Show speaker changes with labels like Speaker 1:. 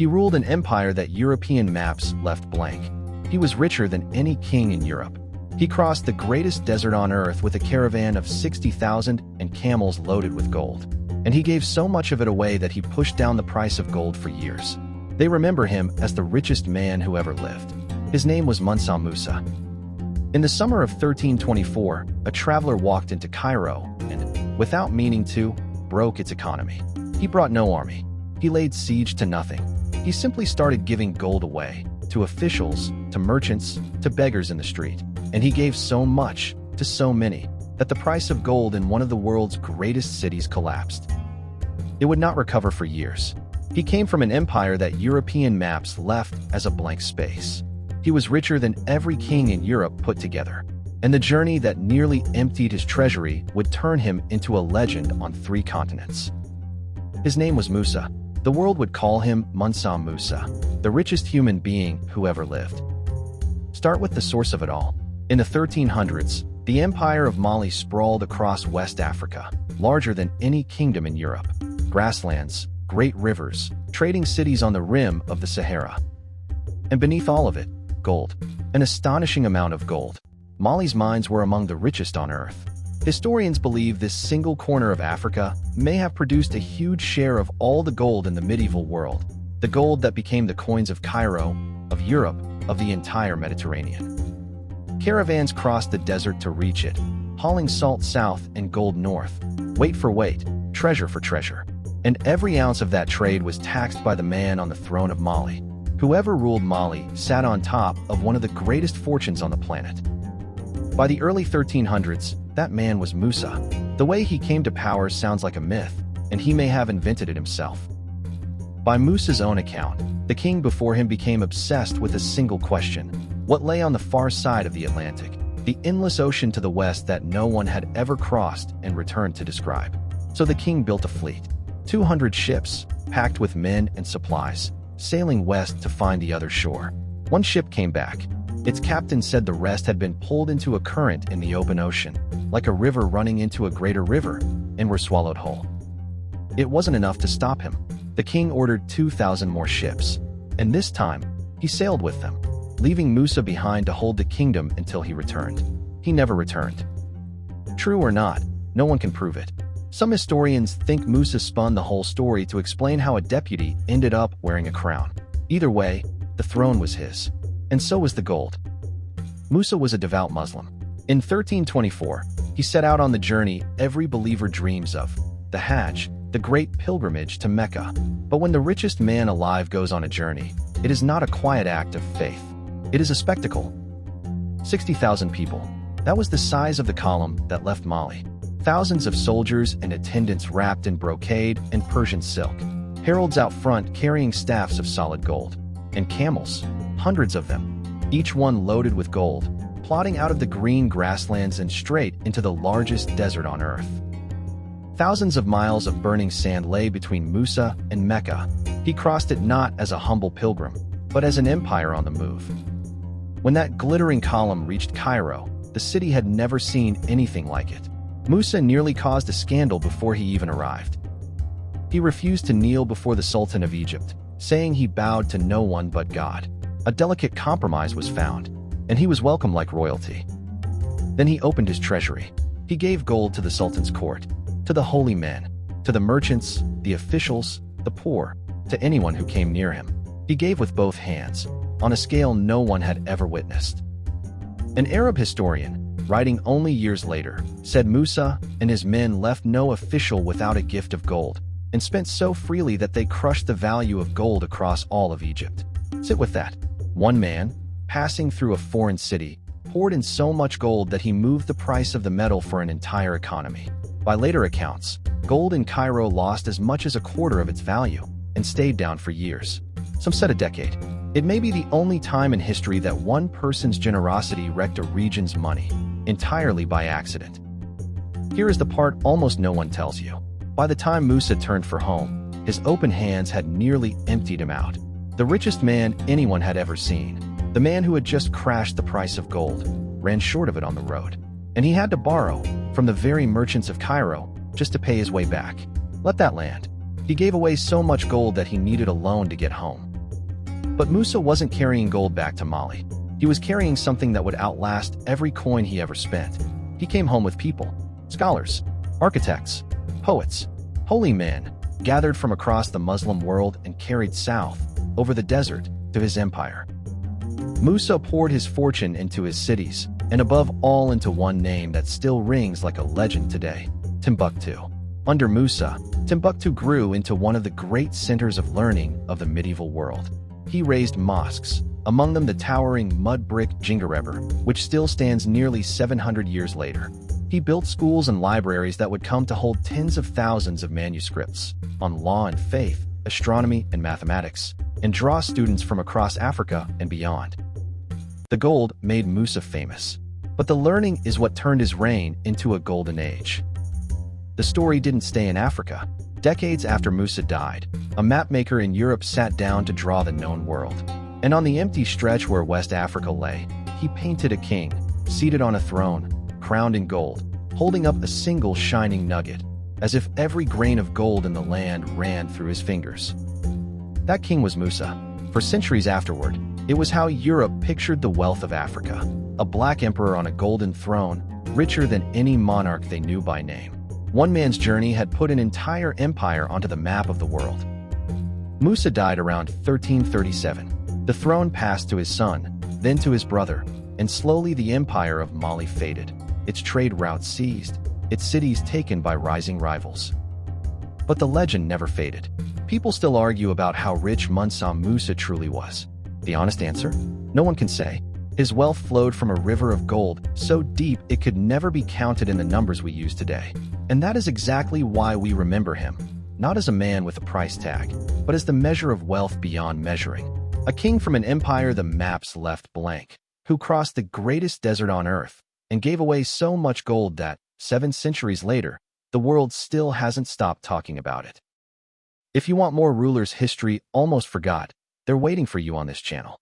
Speaker 1: He ruled an empire that European maps left blank. He was richer than any king in Europe. He crossed the greatest desert on earth with a caravan of 60,000 and camels loaded with gold. And he gave so much of it away that he pushed down the price of gold for years. They remember him as the richest man who ever lived. His name was Mansa Musa. In the summer of 1324, a traveler walked into Cairo and, without meaning to, broke its economy. He brought no army. He laid siege to nothing. He simply started giving gold away, to officials, to merchants, to beggars in the street. And he gave so much, to so many, that the price of gold in one of the world's greatest cities collapsed. It would not recover for years. He came from an empire that European maps left as a blank space. He was richer than every king in Europe put together. And the journey that nearly emptied his treasury would turn him into a legend on 3 continents. His name was Musa. The world would call him Mansa Musa, the richest human being who ever lived. Start with the source of it all. In the 1300s, the Empire of Mali sprawled across West Africa, larger than any kingdom in Europe. Grasslands, great rivers, trading cities on the rim of the Sahara. And beneath all of it, gold. An astonishing amount of gold. Mali's mines were among the richest on earth. Historians believe this single corner of Africa may have produced a huge share of all the gold in the medieval world, the gold that became the coins of Cairo, of Europe, of the entire Mediterranean. Caravans crossed the desert to reach it, hauling salt south and gold north, weight for weight, treasure for treasure. And every ounce of that trade was taxed by the man on the throne of Mali. Whoever ruled Mali sat on top of one of the greatest fortunes on the planet. By the early 1300s, that man was Musa. The way he came to power sounds like a myth, and he may have invented it himself. By Musa's own account, the king before him became obsessed with a single question: what lay on the far side of the Atlantic, the endless ocean to the west that no one had ever crossed and returned to describe. So the king built a fleet, 200 ships, packed with men and supplies, sailing west to find the other shore. One ship came back. Its captain said the rest had been pulled into a current in the open ocean, like a river running into a greater river, and were swallowed whole. It wasn't enough to stop him. The king ordered 2,000 more ships, and this time, he sailed with them, leaving Musa behind to hold the kingdom until he returned. He never returned. True or not, no one can prove it. Some historians think Musa spun the whole story to explain how a deputy ended up wearing a crown. Either way, the throne was his. And so was the gold. Musa was a devout Muslim. In 1324, he set out on the journey every believer dreams of, the Hajj, the great pilgrimage to Mecca. But when the richest man alive goes on a journey, it is not a quiet act of faith. It is a spectacle. 60,000 people. That was the size of the column that left Mali. Thousands of soldiers and attendants wrapped in brocade and Persian silk. Heralds out front carrying staffs of solid gold. And camels. Hundreds of them, each one loaded with gold, plodding out of the green grasslands and straight into the largest desert on earth. Thousands of miles of burning sand lay between Musa and Mecca. He crossed it not as a humble pilgrim, but as an empire on the move. When that glittering column reached Cairo, the city had never seen anything like it. Musa nearly caused a scandal before he even arrived. He refused to kneel before the Sultan of Egypt, saying he bowed to no one but God. A delicate compromise was found, and he was welcomed like royalty. Then he opened his treasury. He gave gold to the Sultan's court, to the holy men, to the merchants, the officials, the poor, to anyone who came near him. He gave with both hands, on a scale no one had ever witnessed. An Arab historian, writing only years later, said Musa and his men left no official without a gift of gold, and spent so freely that they crushed the value of gold across all of Egypt. Sit with that. One man, passing through a foreign city, poured in so much gold that he moved the price of the metal for an entire economy. By later accounts, gold in Cairo lost as much as a quarter of its value and stayed down for years. Some said a decade. It may be the only time in history that one person's generosity wrecked a region's money, entirely by accident. Here is the part almost no one tells you. By the time Musa turned for home, his open hands had nearly emptied him out. The richest man anyone had ever seen, the man who had just crashed the price of gold, ran short of it on the road. And he had to borrow from the very merchants of Cairo just to pay his way back. Let that land. He gave away so much gold that he needed a loan to get home. But Musa wasn't carrying gold back to Mali. He was carrying something that would outlast every coin he ever spent. He came home with people, scholars, architects, poets, holy men, gathered from across the Muslim world and carried south, over the desert, to his empire. Musa poured his fortune into his cities, and above all into one name that still rings like a legend today, Timbuktu. Under Musa, Timbuktu grew into one of the great centers of learning of the medieval world. He raised mosques, among them the towering mud-brick Jingareber, which still stands nearly 700 years later. He built schools and libraries that would come to hold tens of thousands of manuscripts on law and faith, astronomy and mathematics, and draw students from across Africa and beyond. The gold made Musa famous, but the learning is what turned his reign into a golden age. The story didn't stay in Africa. Decades after Musa died, a mapmaker in Europe sat down to draw the known world. And on the empty stretch where West Africa lay, he painted a king, seated on a throne, crowned in gold, holding up a single shining nugget, as if every grain of gold in the land ran through his fingers. That king was Musa. For centuries afterward, it was how Europe pictured the wealth of Africa, a black emperor on a golden throne, richer than any monarch they knew by name. One man's journey had put an entire empire onto the map of the world. Musa died around 1337. The throne passed to his son, then to his brother, and slowly the empire of Mali faded, its trade routes seized, its cities taken by rising rivals. But the legend never faded. People still argue about how rich Mansa Musa truly was. The honest answer? No one can say. His wealth flowed from a river of gold so deep it could never be counted in the numbers we use today. And that is exactly why we remember him, not as a man with a price tag, but as the measure of wealth beyond measuring. A king from an empire the maps left blank, who crossed the greatest desert on earth and gave away so much gold that, 7 centuries later, the world still hasn't stopped talking about it. If you want more rulers history almost forgot, they're waiting for you on this channel.